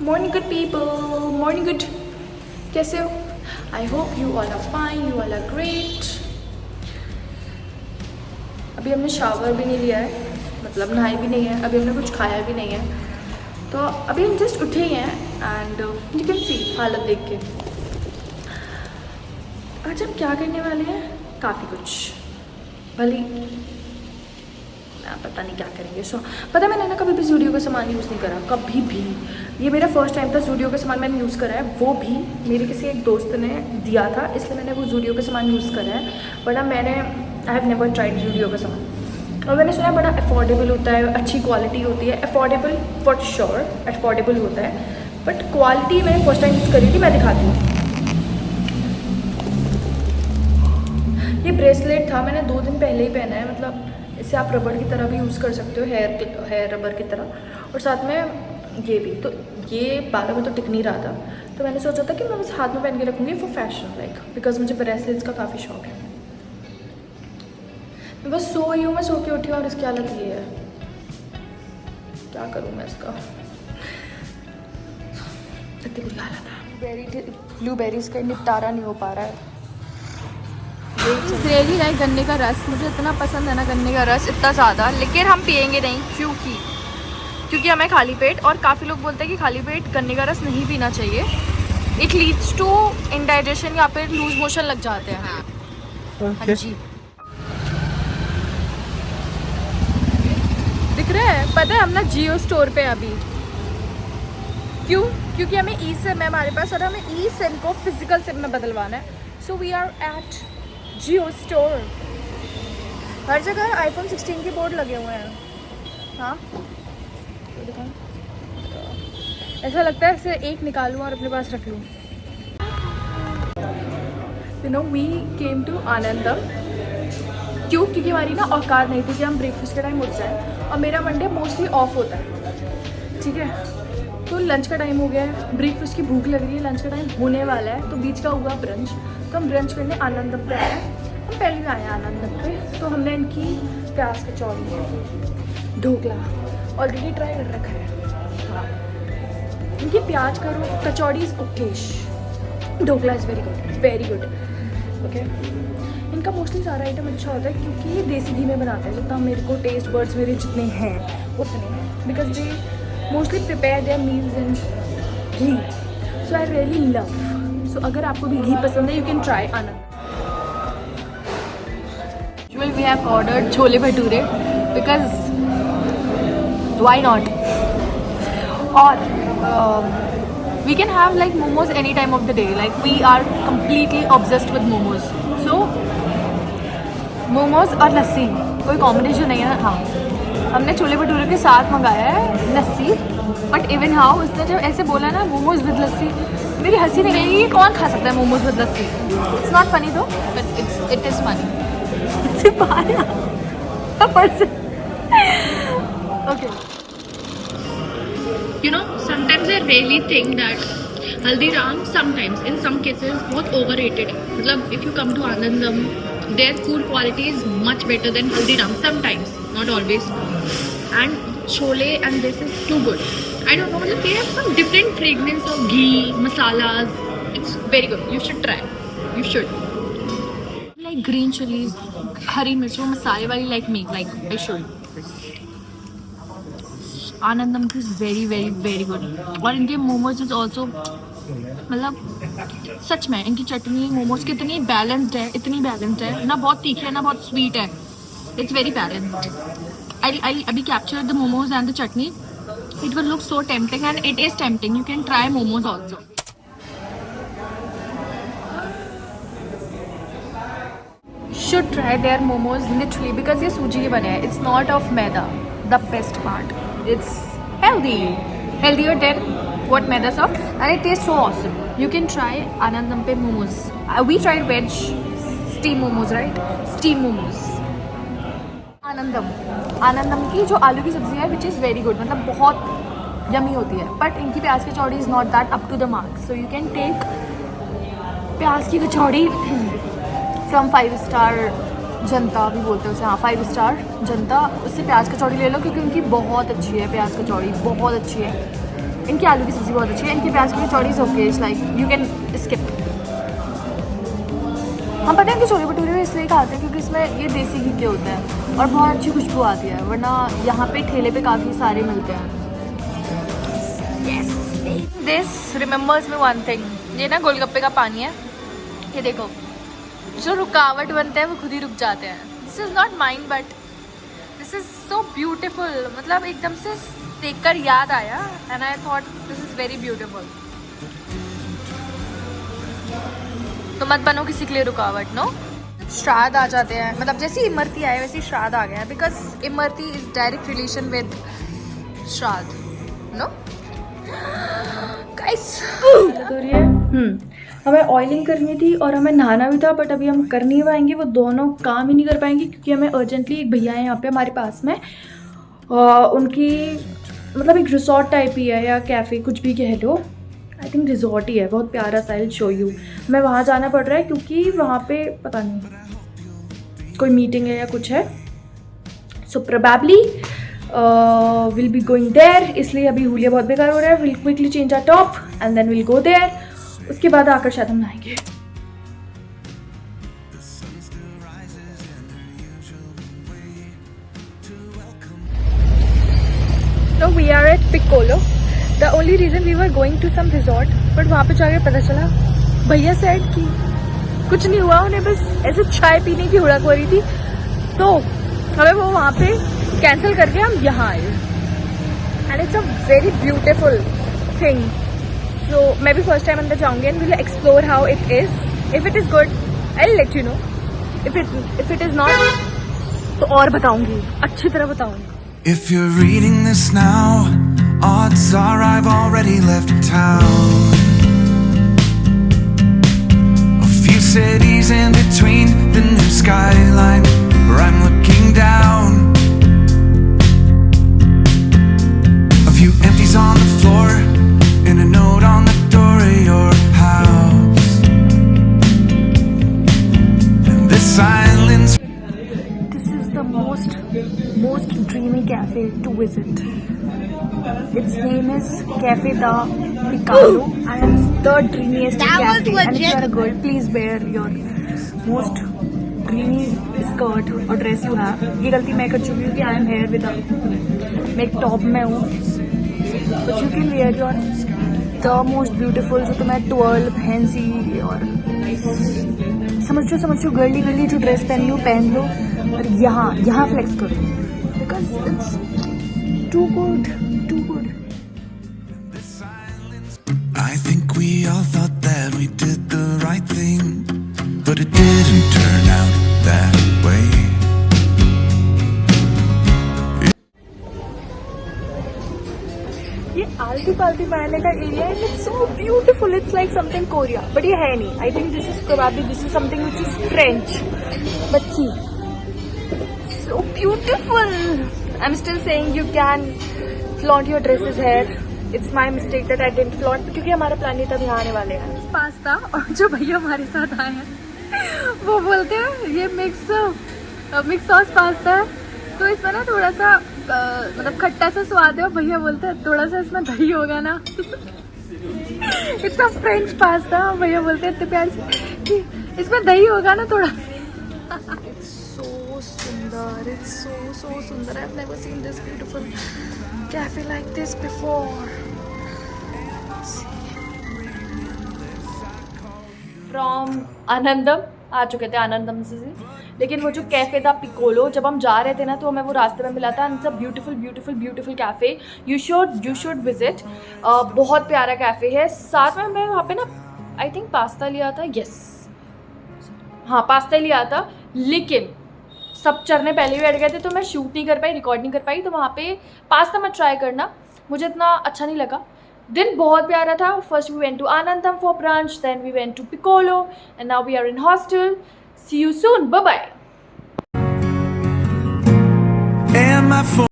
Morning good people, morning good. कैसे हो? I hope you all are fine, you all are great. अभी हमने shower भी नहीं लिया है, मतलब नहाई भी नहीं है, अभी हमने कुछ खाया भी नहीं है। तो अभी हम जस्ट उठे ही हैं एंड यू कैन सी हालत देख के। आज हम क्या करने वाले हैं? काफ़ी कुछ, भले पता नहीं क्या करेंगे। सो पता है, मैंने ना कभी भी ज़ूडियो का सामान यूज़ नहीं करा, कभी भी। ये मेरा फर्स्ट टाइम था ज़ूडियो का सामान मैंने यूज़ करा है, वो भी मेरे किसी एक दोस्त ने दिया था, इसलिए मैंने वो ज़ूडियो का सामान यूज़ करा है। वरना मैंने I have never tried Zudio का सामान। और मैंने सुना है बड़ा अफोर्डेबल होता है, अच्छी क्वालिटी होती है। अफोर्डेबल फॉर श्योर, अफोर्डेबल होता है, बट क्वालिटी मैंने फर्स्ट टाइम यूज़ करी थी। मैं दिखाती हूँ। ये ब्रेसलेट था, मैंने 2 दिन पहले ही पहना है। मतलब इसे आप रबड़ की तरह भी यूज़ कर सकते हो, हेयर रबर की तरह। और साथ में ये भी, तो ये बालों में तो टिक नहीं रहा था, तो मैंने सोचा था कि मैं बस हाथ में पहन के रखूँगी फॉर फैशन, लाइक बिकॉज मुझे ब्रेसलेट्स का काफ़ी शौक है। मैं बस सो ही हूँ, मैं सो के उठी हूँ और इसकी हालत ये है। क्या करूँ मैं इसका? इतनी बुरी हालत है। ब्लूबेरीज का निपटारा नहीं हो पा रहा है। रेली लाइक गन्ने का रस, मुझे इतना पसंद है ना गन्ने का रस, इतना ज़्यादा, लेकिन हम पियेंगे नहीं। क्योंकि हमें खाली पेट, और काफ़ी लोग बोलते हैं कि खाली पेट गन्ने का रस नहीं पीना चाहिए। इट लीड्स टू इंडाइजेशन या फिर लूज मोशन लग जाते हैं। हाँ जी, दिख रहा है? पता है हम ना जियो स्टोर पे अभी, क्योंकि हमें ई सिम है हमारे पास और हमें ई सिम को फिजिकल सिम में बदलवाना है। So we are at Jio store. हर जगह आईफोन 16 के बोर्ड लगे हुए हैं। हाँ, ऐसा लगता है इसे एक निकालूं और अपने पास रख लूं। You know we came to Anandam. क्योंकि हमारी ना औकात नहीं थी कि हम ब्रेकफास्ट के टाइम उठ जाए, और मेरा मंडे मोस्टली ऑफ होता है, ठीक है। तो लंच का टाइम हो गया है, ब्रेकफास्ट की भूख लग रही है, लंच का टाइम होने वाला है, तो बीच का हुआ ब्रंच। तो हम ब्रंच करने आनंदम पे आए हैं। हम पहले भी आए हैं आनंदम पे, तो हमने इनकी प्याज कचौड़ी, ढोकला ऑलरेडी ट्राई कर रखा है। हाँ, इनकी pyaz kachori is okayish, dhokla is very good okay. इनका मोस्टली सारा आइटम अच्छा होता है क्योंकि ये देसी घी में बनाते हैं। जितना मेरे को टेस्ट बर्ड्स मेरे जितने हैं उतने, because they mostly prepare their meals in ghee. So I really love. सो अगर आपको भी घी पसंद है, you can try Anandam. We have ordered chole bhature because why not, और we can have like momos any time of the day, like we are completely obsessed with momos. So momos और लस्सी कोई कॉम्बिनेशन नहीं है ना। हाँ, हमने छोले भटूरे के साथ मंगाया है लस्सी, बट इवन हाउ उसने जब ऐसे बोला ना मोमोज विद लस्सी, मेरी हंसी निकली। ये कौन खा सकता है momos with lassi? It's not funny though, but it is funny. Okay, You know, sometimes I really think that Haldiram, sometimes, in some cases, बहुत overrated है. मतलब, if you come to Anandam, their food quality is much better than Haldiram. Sometimes, not always. And chole and this is too good. I don't know, मतलब they have some different fragrance of ghee, masalas. It's very good. You should try. You should. Like green chilies, हरी मिर्च, वो मसाले वाली like me, like I should. आनंदम की is very good. और इनके momos is also, मतलब सच में इनकी चटनी मोमोज की इतनी बैलेंस्ड है, ना बहुत तीखे है ना बहुत स्वीट है। It's very balanced. आई अभी capture the momos and the chutney. It will look so tempting and it is tempting. You can try momos also. should try their momos literally because ये सूजी के बने हैं. It's not of maida. The best part. It's healthier than what maida's of, and it tastes so awesome. You can try Anandam pe momos. We tried veg steam momos, right? Steam momos. आनंदम की जो आलू की सब्जी है, which is very good, मतलब बहुत yummy होती है, बट इनकी प्याज की कचौड़ी is not that up to the mark. So you can take प्याज की कचौड़ी फ्रॉम 5 स्टार जनता भी बोलते हैं उसे, हाँ 5 स्टार जनता, उससे प्याज कचौड़ी ले लो क्योंकि उनकी बहुत अच्छी है प्याज कचौड़ी, बहुत अच्छी है। इनकी आलू की सब्ज़ी बहुत अच्छी है, इनकी प्याज की kachori is okay, it's like you can skip. हम पता है इनके छोले भटूरे इसलिए खाते हैं क्योंकि इसमें ये देसी घी के होते हैं और बहुत अच्छी खुशबू आती है, वरना यहाँ पे ठेले पे काफ़ी सारे मिलते हैं। This remembers me one thing, ये ना गोलगप्पे का पानी है, ये देखो जो रुकावट बनते हैं वो खुद ही रुक जाते हैं। This is not mind but this is so beautiful, मतलब एकदम से देखकर याद आया and I thought this is very beautiful. तो मत बनो किसी के लिए रुकावट, नो। श्राद्ध आ जाते हैं, मतलब जैसे इमरती आए वैसे श्राद्ध आ गया है, because Imarti is direct relation with श्राद्ध, नो गाइस। हमें ऑयलिंग करनी थी और हमें नहाना भी था, बट अभी हम कर नहीं पाएंगे, वो दोनों काम ही नहीं कर पाएंगे क्योंकि हमें अर्जेंटली एक भैया है यहाँ पे हमारे पास में, उनकी मतलब एक रिसोर्ट टाइप ही है या कैफ़े कुछ भी कह लो, आई थिंक रिजॉर्ट ही है, बहुत प्यारा सा, आई शो यू। हमें वहाँ जाना पड़ रहा है क्योंकि वहाँ पे पता नहीं कोई मीटिंग है या कुछ है, so probably will be going there, इसलिए अभी हुलिया बहुत बेकार हो रहा है। Will quickly change our top and then will go there, उसके बाद आकर शायद हम नहाएंगे। So we are at Piccolo. The only reason we were going to some resort, but वहाँ पे जाके पता चला भैया सेड कि कुछ नहीं हुआ, उन्हें बस ऐसे चाय पीने की हुड़क हो रही थी, तो हमें वो वहाँ पे कैंसिल करके हम यहाँ आए। And it's a very beautiful thing, so मैं भी फर्स्ट टाइम अंदर जाऊँगी and will explore how it is. If it is good I will let you know, if it is not तो और बताऊँगी, अच्छी तरह बताऊँगी। If you're reading this now, odds are I've already left town. A few cities in between the new skyline where I'm looking down. A few empties on the floor and a note on the door of your house. And this silence. This is the most dreamy cafe to visit. Its name is Cafe da Piccolo and it's the dreamiest cafe. And if you are a girl, please wear your most dreamy skirt or dress you have. ये गलती मैं कर चुकी हूँ कि I am here with मैं एक top में हूँ, but you can wear your the most beautiful, जो तुम्हें twirl फैंसी और समझो गर्ली जो ड्रेस पहनी हो पहन लो और यहाँ फ्लेक्स करो, because it's too good. I think we all thought that we did the right thing, but it didn't turn out that way. ये आलती पालती बनाने का एरिया है, it's so beautiful, it's like something Korea, but ये है नहीं। I think this is something which is French, but see so beautiful. I'm still saying you can flaunt your dresses here. It's my mistake that I didn't flaunt क्योंकि हमारा plan नहीं था यहाँ आने वाले हैं। पास्ता और जो भैया हमारे साथ आए हैं वो बोलते हैं ये मिक्स सॉस पास्ता है, तो इसमें ना थोड़ा सा मतलब खट्टा सा स्वाद है, और भैया बोलते हैं थोड़ा सा इसमें दही होगा ना। इट्स अ फ्रेंच पास्ता, भैया बोलते हैं इतने प्यार से कि इसमें दही होगा ना थोड़ा। It's so सुंदर। I've never seen this beautiful cafe like this before. From Anandam आ चुके थे आनंदम से, लेकिन वो जो कैफ़े था पिकोलो, जब हम जा रहे थे ना तो हमें वो रास्ते में मिला था। It's a beautiful cafe, you should visit. बहुत प्यारा कैफ़े है। साथ में मैं वहाँ पे ना आई थिंक पास्ता लिया था, हाँ पास्ता लिया था, लेकिन सब चरने पहले भी बैठ गए थे तो मैं शूट नहीं कर पाई, रिकॉर्ड नहीं कर पाई, तो वहाँ पे पास्ता मत ट्राई करना, मुझे इतना अच्छा नहीं लगा। दिन बहुत प्यारा था। First we went to Anandam for brunch, then we went to Piccolo and now we are in hostel. See you soon, bye bye.